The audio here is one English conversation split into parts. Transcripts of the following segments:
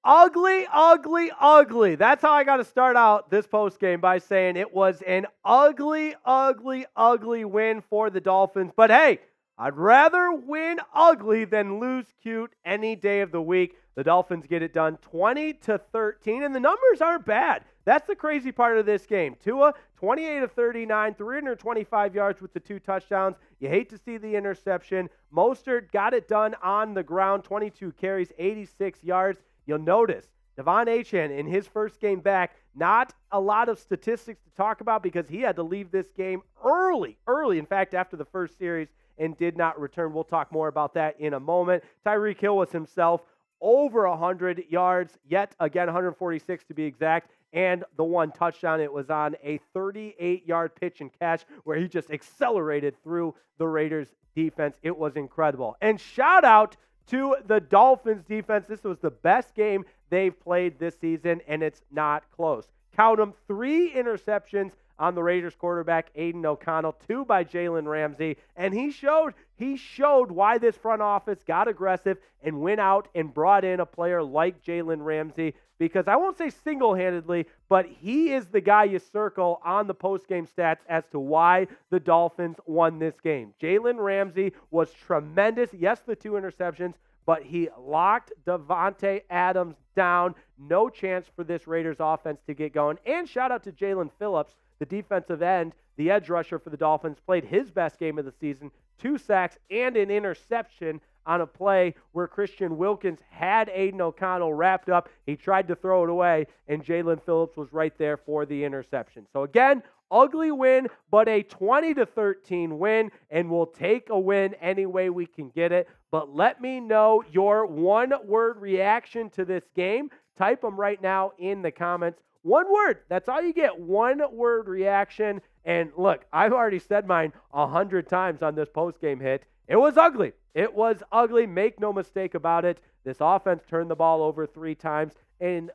Ugly, ugly, ugly. That's how I got to start out this post game by saying it was an ugly, ugly, ugly win for the Dolphins. But hey, I'd rather win ugly than lose cute any day of the week. The Dolphins get it done 20-13, and the numbers aren't bad. That's the crazy part of this game. Tua, 28 of 39, 325 yards with the 2 touchdowns. You hate to see the interception. Mostert got it done on the ground, 22 carries, 86 yards. You'll notice De'Von Achane in his first game back, not a lot of statistics to talk about because he had to leave this game early, in fact, after the first series, and did not return. We'll talk more about that in a moment. Tyreek Hill was himself over 100 yards, yet again 146 to be exact, and the 1 touchdown. It was on a 38-yard pitch and catch where he just accelerated through the Raiders defense. It was incredible. And shout out to the Dolphins defense. This was the best game they've played this season, and it's not close. Count them, 3 interceptions on the Raiders quarterback, Aidan O'Connell, 2 by Jalen Ramsey, and he showed why this front office got aggressive and went out and brought in a player like Jalen Ramsey, because I won't say single-handedly, but he is the guy you circle on the post-game stats as to why the Dolphins won this game. Jalen Ramsey was tremendous. Yes, the 2 interceptions, but he locked Davante Adams down. No chance for this Raiders offense to get going. And shout out to Jaelan Phillips, the defensive end, the edge rusher for the Dolphins, played his best game of the season, 2 sacks and an interception on a play where Christian Wilkins had Aidan O'Connell wrapped up. He tried to throw it away, and Jaelan Phillips was right there for the interception. So again, ugly win, but a 20-13 win, and we'll take a win any way we can get it. But let me know your one-word reaction to this game. Type them right now in the comments. One word. That's all you get. One-word reaction. And look, I've already said mine 100 times on this post-game hit. It was ugly. It was ugly. Make no mistake about it. This offense turned the ball over 3 times. And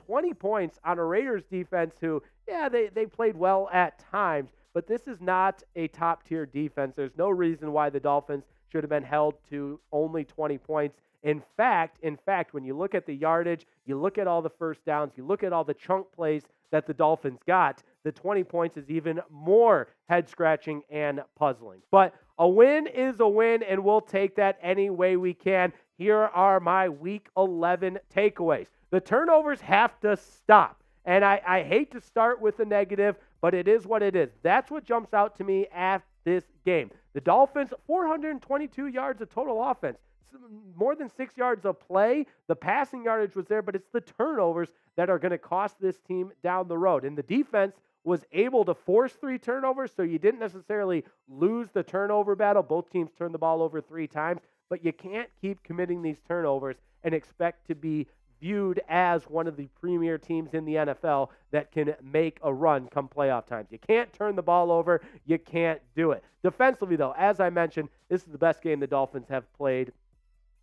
20 points on a Raiders defense who, yeah, they played well at times. But this is not a top-tier defense. There's no reason why the Dolphins should have been held to only 20 points. In fact, when you look at the yardage, you look at all the first downs, you look at all the chunk plays that the Dolphins got, the 20 points is even more head-scratching and puzzling. But a win is a win, and we'll take that any way we can. Here are my Week 11 takeaways. The turnovers have to stop. And I hate to start with the negative, but it is what it is. That's what jumps out to me at this game. The Dolphins, 422 yards of total offense. More than 6 yards of play. The passing yardage was there, but it's the turnovers that are going to cost this team down the road. And the defense was able to force 3 turnovers, so you didn't necessarily lose the turnover battle. Both teams turned the ball over 3 times, but you can't keep committing these turnovers and expect to be viewed as one of the premier teams in the NFL that can make a run come playoff times. You can't turn the ball over. You can't do it. Defensively, though, as I mentioned, this is the best game the Dolphins have played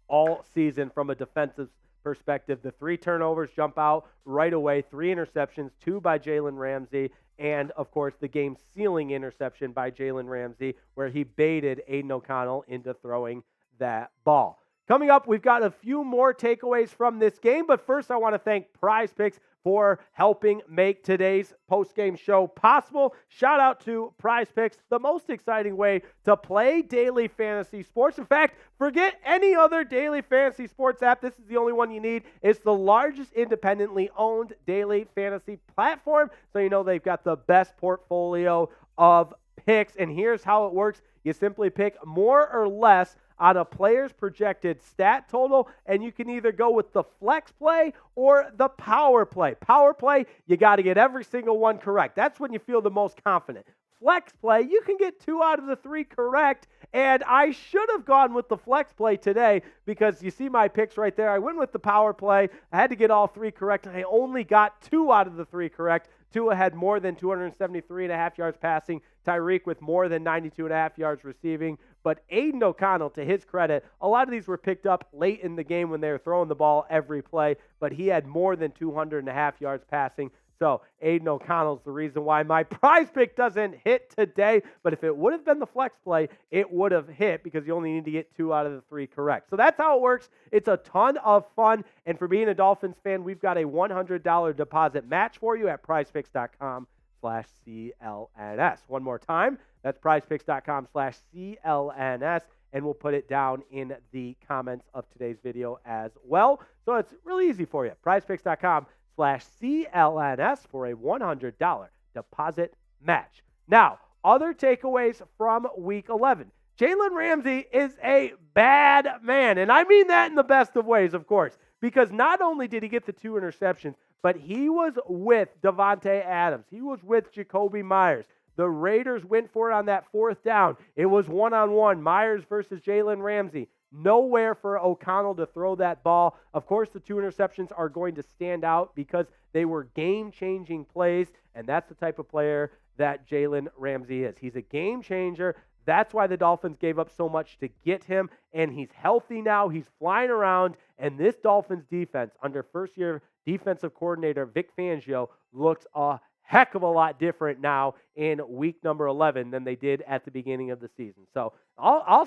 all season from a defensive perspective. The 3 turnovers jump out right away, 3 interceptions, 2 by Jalen Ramsey, and, of course, the game-sealing interception by Jalen Ramsey where he baited Aidan O'Connell into throwing that ball. Coming up, we've got a few more takeaways from this game, but first I want to thank Prize Picks for helping make today's post-game show possible. Shout out to Prize Picks, the most exciting way to play daily fantasy sports. In fact, forget any other daily fantasy sports app. This is the only one you need. It's the largest independently owned daily fantasy platform, so you know they've got the best portfolio of picks, and here's how it works. You simply pick more or less on a player's projected stat total, and you can either go with the flex play or the power play. Power play, you got to get every single one correct. That's when you feel the most confident. Flex play, you can get 2 out of the 3 correct, and I should have gone with the flex play today because you see my picks right there. I went with the power play. I had to get all 3 correct, and I only got 2 out of the 3 correct. Tua had more than 273.5 yards passing. Tyreek with more than 92.5 yards receiving. But Aidan O'Connell, to his credit, a lot of these were picked up late in the game when they were throwing the ball every play, but he had more than 200.5 yards passing. So Aiden O'Connell's the reason why my prize pick doesn't hit today. But if it would have been the flex play, it would have hit because you only need to get 2 out of the 3 correct. So that's how it works. It's a ton of fun. And for being a Dolphins fan, we've got a $100 deposit match for you at prizepicks.com/CLNS. One more time, that's prizepicks.com/CLNS. And we'll put it down in the comments of today's video as well. So it's really easy for you. prizepicks.com/CLNS for a $100 deposit match. Now, other takeaways from Week 11. Jalen Ramsey is a bad man, and I mean that in the best of ways, of course, because not only did he get the 2 interceptions, but he was with Davante Adams. He was with Jacoby Myers. The Raiders went for it on that 4th down. It was one-on-one, Myers versus Jalen Ramsey. Nowhere for O'Connell to throw that ball. Of course, the 2 interceptions are going to stand out because they were game-changing plays, and that's the type of player that Jalen Ramsey is. He's a game changer. That's why the Dolphins gave up so much to get him, and he's healthy now. He's flying around, and this Dolphins defense under first-year defensive coordinator Vic Fangio looks a heck of a lot different now in week number 11 than they did at the beginning of the season. So I'll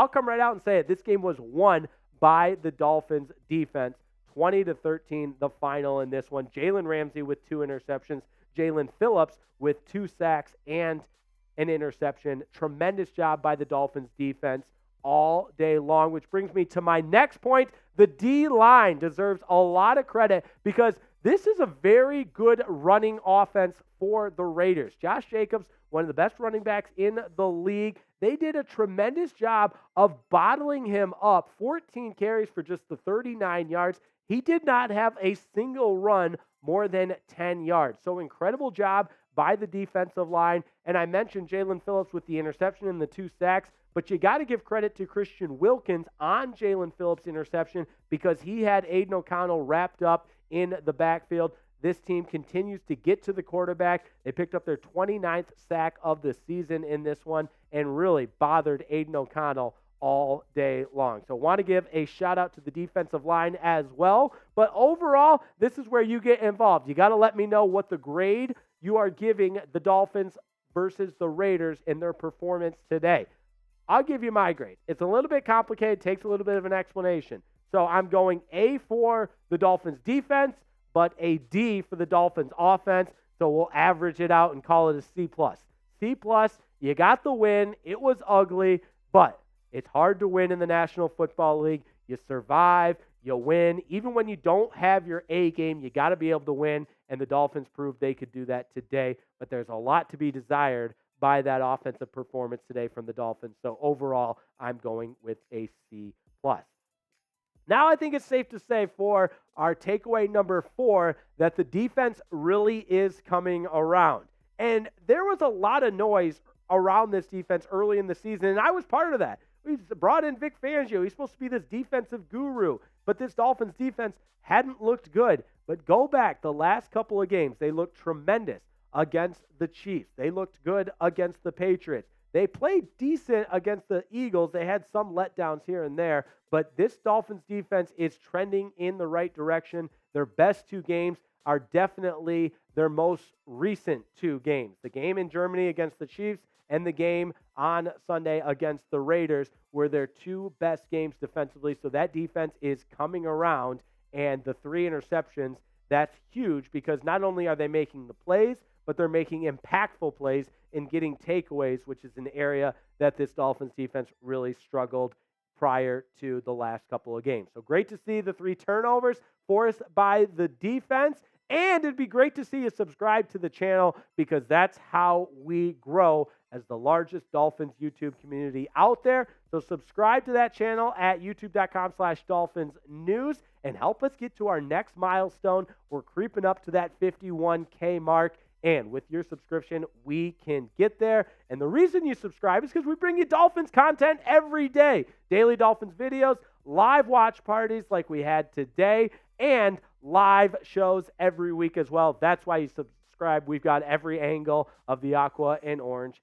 come right out and say it. This game was won by the Dolphins defense, 20-13, the final in this one. Jalen Ramsey with 2 interceptions, Jaelan Phillips with 2 sacks and an interception. Tremendous job by the Dolphins defense all day long, which brings me to my next point. The D-line deserves a lot of credit because this is a very good running offense for the Raiders. Josh Jacobs, one of the best running backs in the league. They did a tremendous job of bottling him up. 14 carries for just the 39 yards. He did not have a single run more than 10 yards. So incredible job by the defensive line. And I mentioned Jaelan Phillips with the interception and the 2 sacks, but you got to give credit to Christian Wilkins on Jaelan Phillips' interception because he had Aiden O'Connell wrapped up in the backfield. This team continues to get to the quarterback. They picked up their 29th sack of the season in this one and really bothered Aiden O'Connell all day long. So want to give a shout out to the defensive line as well. But overall, this is where you get involved. You got to let me know what the grade you are giving the Dolphins versus the Raiders in their performance today. I'll give you my grade. It's a little bit complicated, takes a little bit of an explanation. So I'm going A for the Dolphins defense, but a D for the Dolphins offense. So we'll average it out and call it a C+. C+, you got the win. It was ugly, but it's hard to win in the National Football League. You survive, you win. Even when you don't have your A game, you got to be able to win, and the Dolphins proved they could do that today. But there's a lot to be desired by that offensive performance today from the Dolphins. So overall, I'm going with a C+. Now I think it's safe to say for our takeaway number 4 that the defense really is coming around. And there was a lot of noise around this defense early in the season, and I was part of that. We brought in Vic Fangio. He's supposed to be this defensive guru, but this Dolphins defense hadn't looked good. But go back the last couple of games, they looked tremendous against the Chiefs. They looked good against the Patriots. They played decent against the Eagles. They had some letdowns here and there, but this Dolphins defense is trending in the right direction. Their best 2 games are definitely their most recent 2 games. The game in Germany against the Chiefs and the game on Sunday against the Raiders were their 2 best games defensively. So that defense is coming around, and the 3 interceptions, that's huge because not only are they making the plays, but they're making impactful plays and getting takeaways, which is an area that this Dolphins defense really struggled prior to the last couple of games. So great to see the 3 turnovers forced by the defense, and it'd be great to see you subscribe to the channel because that's how we grow as the largest Dolphins YouTube community out there. So subscribe to that channel at youtube.com/DolphinsNews and help us get to our next milestone. We're creeping up to that 51K mark. And with your subscription, we can get there. And the reason you subscribe is because we bring you Dolphins content every day. Daily Dolphins videos, live watch parties like we had today, and live shows every week as well. That's why you subscribe. We've got every angle of the aqua and orange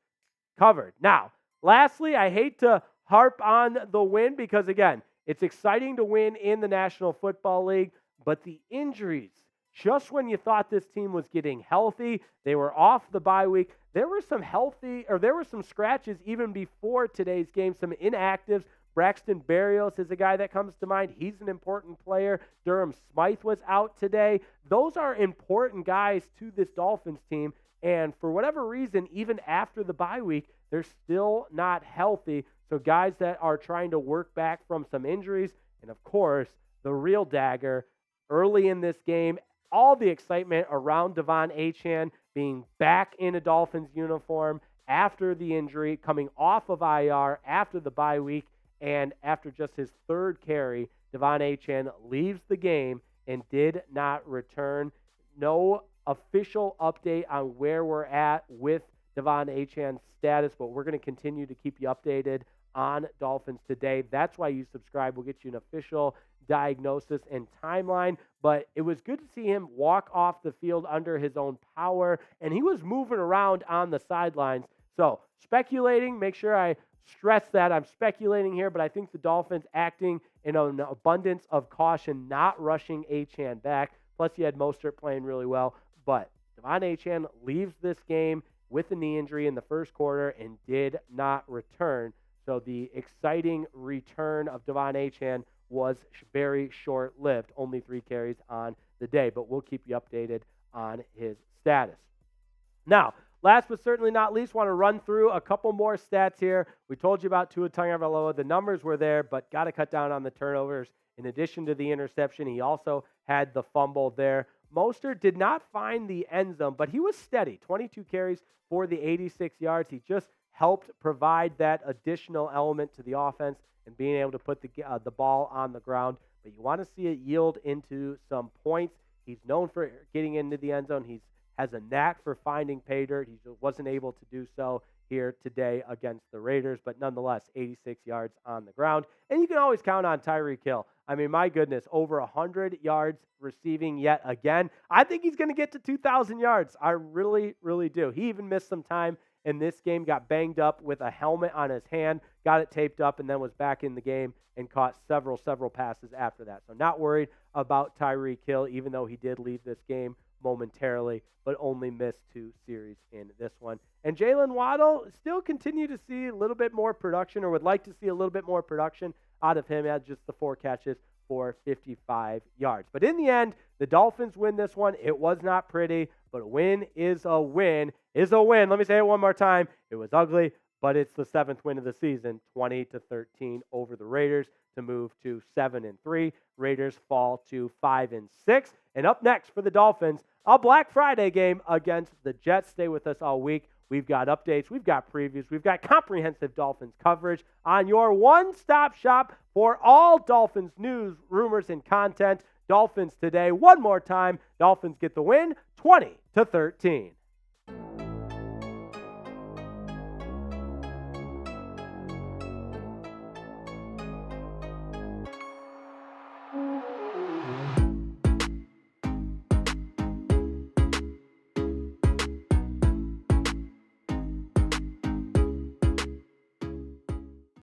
covered. Now, lastly, I hate to harp on the win because, again, it's exciting to win in the National Football League, but the injuries just when you thought this team was getting healthy, they were off the bye week. There were some scratches even before today's game, some inactives. Braxton Berrios is a guy that comes to mind. He's an important player. Durham Smythe was out today. Those are important guys to this Dolphins team. And for whatever reason, even after the bye week, they're still not healthy. So guys that are trying to work back from some injuries. And of course, the real dagger early in this game, all the excitement around De'Von Achane being back in a Dolphins uniform after the injury, coming off of IR after the bye week. And after just his third carry, De'Von Achane leaves the game and did not return. No official update on where we're at with De'Von Achane's status, but we're going to continue to keep you updated on Dolphins Today. That's why you subscribe. We'll get you an official diagnosis and timeline, but it was good to see him walk off the field under his own power, and he was moving around on the sidelines. So speculating, make sure I stress that I'm speculating here, but I think the Dolphins acting in an abundance of caution, not rushing Achane back. Plus, you had Mostert playing really well, but De'Von Achane leaves this game with a knee injury in the first quarter and did not return. So the exciting return of De'Von Achane was very short-lived, only 3 carries on the day, but we'll keep you updated on his status. Now, last but certainly not least, want to run through a couple more stats here. We told you about Tua Tagovailoa. The numbers were there, but got to cut down on the turnovers. In addition to the interception, he also had the fumble there. Mostert did not find the end zone, but he was steady. 22 carries for the 86 yards. He just helped provide that additional element to the offense and being able to put the ball on the ground. But you want to see it yield into some points. He's known for getting into the end zone. He has a knack for finding pay dirt. He wasn't able to do so here today against the Raiders, but nonetheless, 86 yards on the ground. And you can always count on Tyreek Hill. I mean, my goodness, over 100 yards receiving yet again. I think he's going to get to 2,000 yards. I really, really do. He even missed some time in this game, got banged up with a helmet on his hand, got it taped up, and then was back in the game and caught several passes after that. So not worried about Tyreek Hill, even though he did leave this game momentarily, but only missed 2 series in this one. And Jalen Waddle still continue to see a little bit more production, or would like to see a little bit more production out of him at just the 4 catches for 55 yards. But in the end, the Dolphins win this one. It was not pretty, but a win is a win is a win. Let me say it one more time. It was ugly, but it's the 7th win of the season, 20-13 over the Raiders to move to 7-3. Raiders fall to 5-6. And up next for the Dolphins, a Black Friday game against the Jets. Stay with us all week. We've got updates, we've got previews, we've got comprehensive Dolphins coverage on your one-stop shop for all Dolphins news, rumors, and content. Dolphins Today. One more time, Dolphins get the win, 20-13.